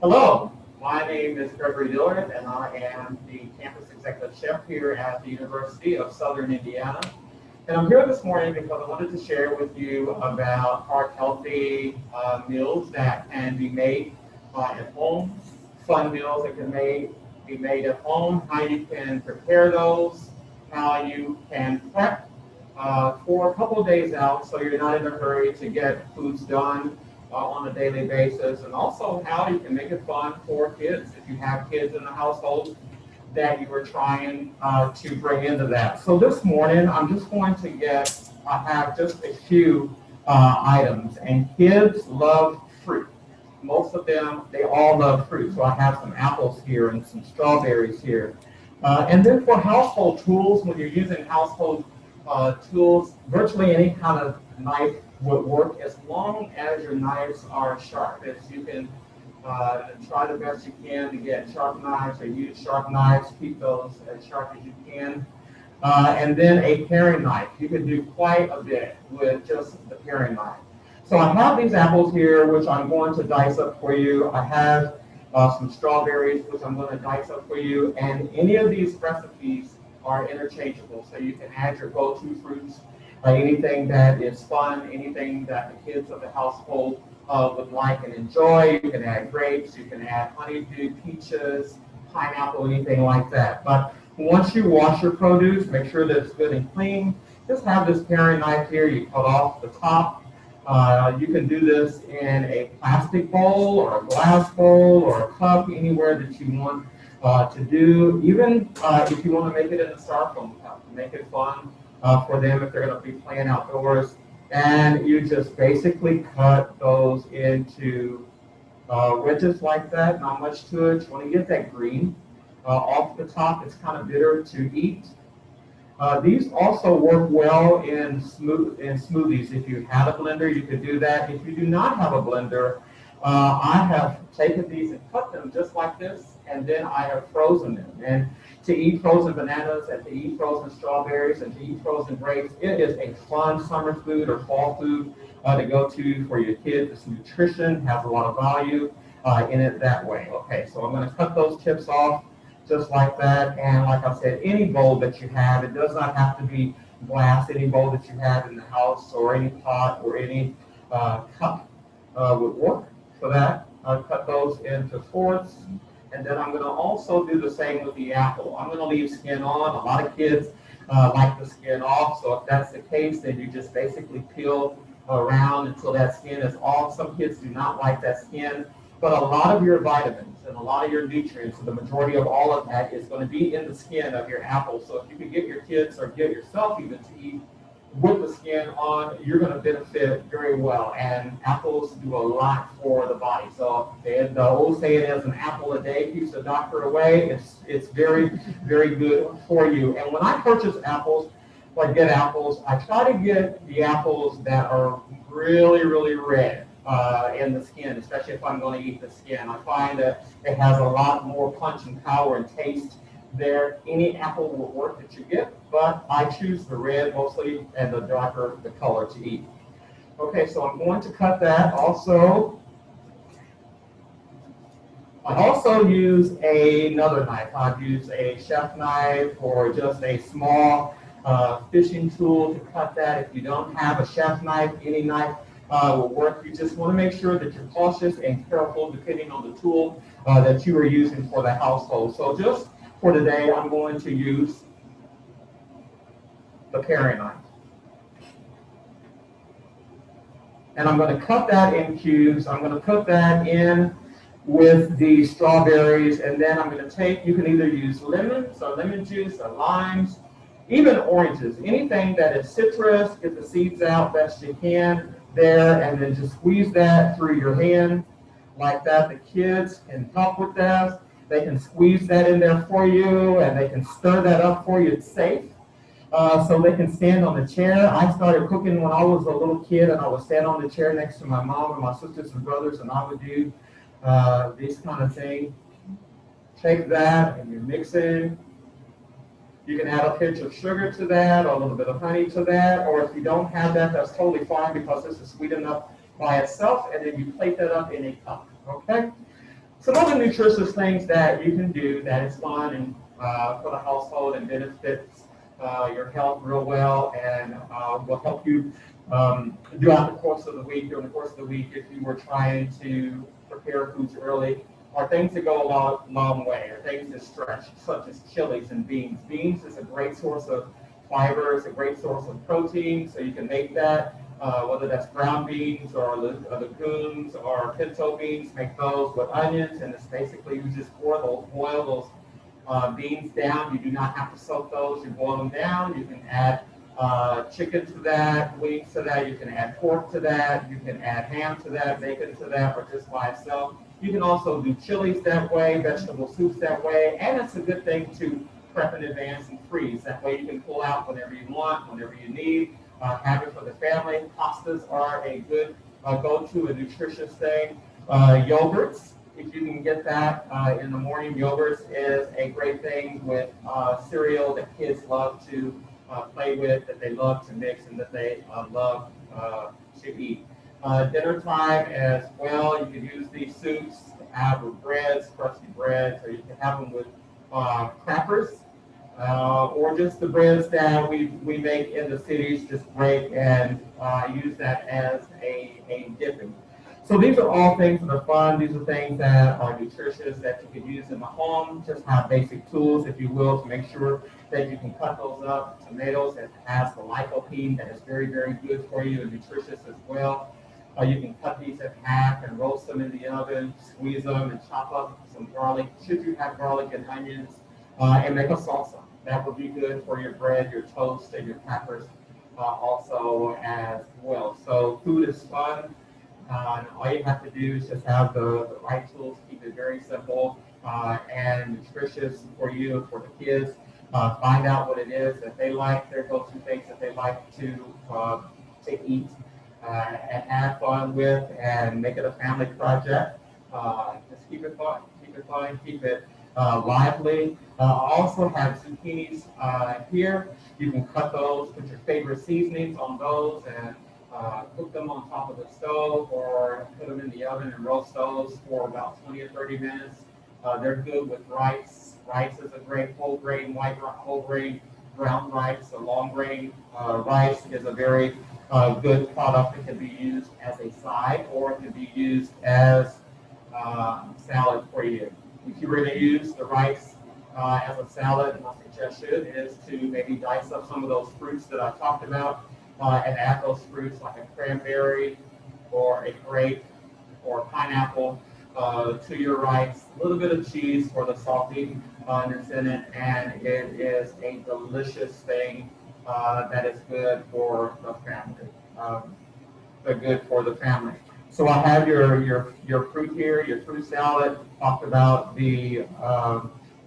Hello, my name is Gregory Dillard, and I am the campus executive chef here at the University of Southern Indiana. And I'm here this morning because I wanted to share with you about heart healthy meals that can be made at home, fun meals that can be made at home, how you can prepare those, how you can prep for a couple of days out so you're not in a hurry to get foods done on a daily basis, and also how you can make it fun for kids if you have kids in the household that you are trying to bring into that. So this morning, I'm just going to have just a few items, and kids love fruit. Most of them, they all love fruit. So I have some apples here and some strawberries here. And then for household tools, when you're using household tools, virtually any kind of knife would work as long as your knives are sharp. As you can try the best you can to get sharp knives or use sharp knives, keep those as sharp as you can. And then a paring knife. You can do quite a bit with just the paring knife. So I have these apples here, which I'm going to dice up for you. I have some strawberries, which I'm going to dice up for you. And any of these recipes are interchangeable. So you can add your go-to fruits, anything that is fun, anything that the kids of the household would like and enjoy. You can add grapes, you can add honeydew, peaches, pineapple, anything like that. But once you wash your produce, make sure that it's good and clean. Just have this paring knife here. You cut off the top. You can do this in a plastic bowl or a glass bowl or a cup, anywhere that you want to do. Even if you want to make it in a styrofoam cup, make it fun for them if they're going to be playing outdoors. And you just basically cut those into wedges like that, not much to it. You want to get that green off the top. It's kind of bitter to eat. These also work well in smoothies. If you have a blender, you could do that. If you do not have a blender, I have taken these and cut them just like this, and then I have frozen them. And to eat frozen bananas and to eat frozen strawberries and to eat frozen grapes, it is a fun summer food or fall food to go to for your kids. It's nutrition, has a lot of value in it that way. Okay, so I'm going to cut those tips off just like that. And like I said, any bowl that you have, it does not have to be glass, any bowl that you have in the house or any pot or any cup would work for that. I'll cut those into fourths. And then I'm going to also do the same with the apple. I'm going to leave skin on. A lot of kids like the skin off. So if that's the case, then you just basically peel around until that skin is off. Some kids do not like that skin. But a lot of your vitamins and a lot of your nutrients, and the majority of all of that is going to be in the skin of your apple. So if you can get your kids or get yourself even to eat with the skin on, you're going to benefit very well. And apples do a lot for the body. So and the old saying is an apple a day keeps the doctor away. It's very, very good for you. And when I purchase apples, or get apples, I try to get the apples that are really, really red in the skin, especially if I'm going to eat the skin. I find that it has a lot more punch and power and taste there. Any apple will work that you get, but I choose the red mostly and the darker the color to eat. Okay, so I'm going to cut that. I also use another knife. I've used a chef knife or just a small fishing tool to cut that. If you don't have a chef knife, any knife will work. You just want to make sure that you're cautious and careful depending on the tool that you are using for the household. So just for today, I'm going to use the paring knife. And I'm going to cut that in cubes. I'm going to put that in with the strawberries, and then I'm going to take, you can either use lemons or lemon juice or limes, even oranges, anything that is citrus, get the seeds out best you can there, and then just squeeze that through your hand like that. The kids can help with that. They can squeeze that in there for you, and they can stir that up for you. It's safe. So they can stand on the chair. I started cooking when I was a little kid, and I would stand on the chair next to my mom and my sisters and brothers, and I would do these kind of things. Take that, and you're mixing. You can add a pinch of sugar to that, or a little bit of honey to that, or if you don't have that, that's totally fine because this is sweet enough by itself, and then you plate that up in a cup, okay? Some other nutritious things that you can do that is fun and for the household and benefits your health real well and will help you throughout the course of the week. During the course of the week, if you were trying to prepare foods early, are things that go a long way, or things that stretch, such as chilies and beans. Beans is a great source of fiber, it's a great source of protein, so you can make that, whether that's brown beans or legumes or pinto beans, make those with onions, and it's basically you just boil those beans down. You do not have to soak those, you boil them down. You can add chicken to that, wings to that, you can add pork to that, you can add ham to that, bacon to that, or just by itself. You can also do chilies that way, vegetable soups that way, and it's a good thing to prep in advance and freeze. That way you can pull out whenever you want, whenever you need, have it for the family. Pastas are a good go-to, a nutritious thing. Yogurts, if you can get that in the morning, yogurts is a great thing with cereal that kids love to play with, that they love to mix, and that they love to eat. Dinner time as well, you can use these soups to have with breads, crusty breads, or you can have them with crackers, or just the breads that we make in the cities, just break and use that as a dipping. So these are all things that are fun. These are things that are nutritious that you can use in the home. Just have basic tools, if you will, to make sure that you can cut those up. Tomatoes, it has the lycopene that is very, very good for you and nutritious as well. You can cut these in half and roast them in the oven, squeeze them and chop up some garlic, should you have garlic and onions, and make a salsa. That would be good for your bread, your toast, and your crackers also as well. So food is fun. And all you have to do is just have the right tools, keep it very simple and nutritious for you and for the kids. Find out what it is that they like, their go-to things that they like to eat and have fun with, and make it a family project. Just keep it fun, keep it lively. I also have zucchinis here. You can cut those, put your favorite seasonings on those, and cook them on top of the stove, or put them in the oven and roast those for about 20 or 30 minutes. They're good with rice. Rice is a great whole grain, whole grain brown rice. A long grain rice is a very good product that can be used as a side, or it can be used as salad for you. If you were going to use the rice as a salad, my suggestion is to maybe dice up some of those fruits that I talked about and add those fruits like a cranberry or a grape or pineapple to your rice. A little bit of cheese for the saltiness in it, and it is a delicious thing that is good for the family. So I have your fruit here, your fruit salad. Talked about the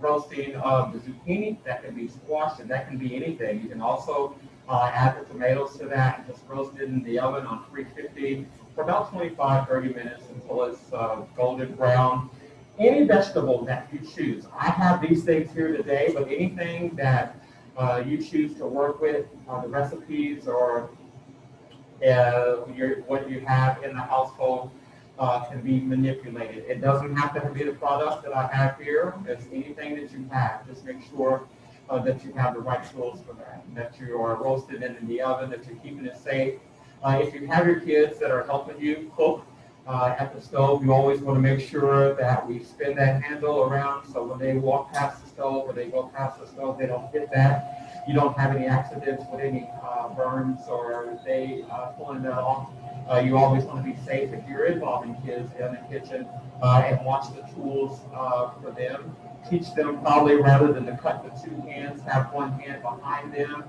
roasting of the zucchini. That can be squash, and that can be anything. You can also add the tomatoes to that and just roast it in the oven on 350 for about 25, 30 minutes until it's golden brown. Any vegetable that you choose. I have these things here today, but anything that you choose to work with, the recipes or what you have in the household can be manipulated. It doesn't have to be the product that I have here. It's anything that you have. Just make sure that you have the right tools for that you are roasting it in the oven, that you're keeping it safe. If you have your kids that are helping you cook at the stove, you always want to make sure that we spin that handle around so when they walk past the stove or they go past the stove, they don't hit that. You don't have any accidents with any burns or they pulling that off. You always want to be safe if you're involving kids in the kitchen and watch the tools for them. Teach them probably rather than to cut the two hands, have one hand behind them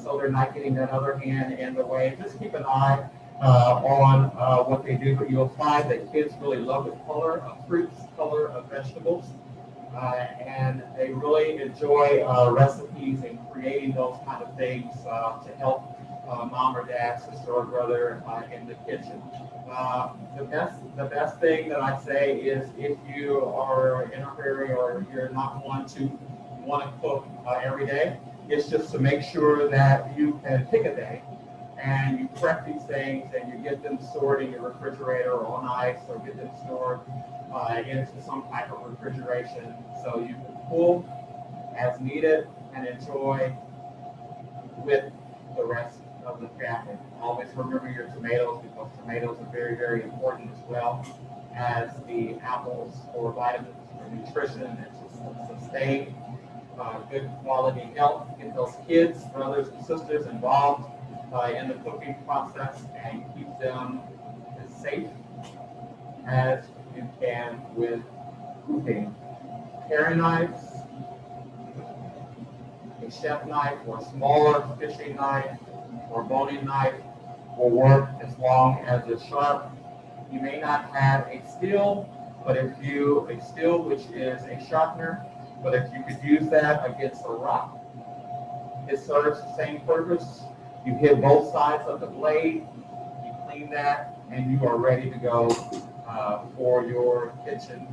so they're not getting that other hand in the way. Just keep an eye on what they do, but you'll find that kids really love the color of fruits, color of vegetables, and they really enjoy recipes and creating those kind of things to help mom or dad, sister or brother in the kitchen. The best thing that I say is if you are in a hurry or you're not want to cook every day, it's just to make sure that you can pick a day and you prep these things and you get them stored in your refrigerator or on ice, or get them stored into some type of refrigeration so you can pull as needed and enjoy with the rest of the family. Always remember your tomatoes, because tomatoes are very, very important as well as the apples for vitamins, for nutrition, and to sustain good quality health. Get those kids, brothers and sisters involved in the cooking process and keep them as safe as you can with cooking. Paring knives, a chef knife or a smaller fishing knife or boning knife will work as long as it's sharp. You may not have a steel, a steel which is a sharpener, but if you could use that against a rock, it serves the same purpose. You hit both sides of the blade, you clean that, and you are ready to go for your kitchen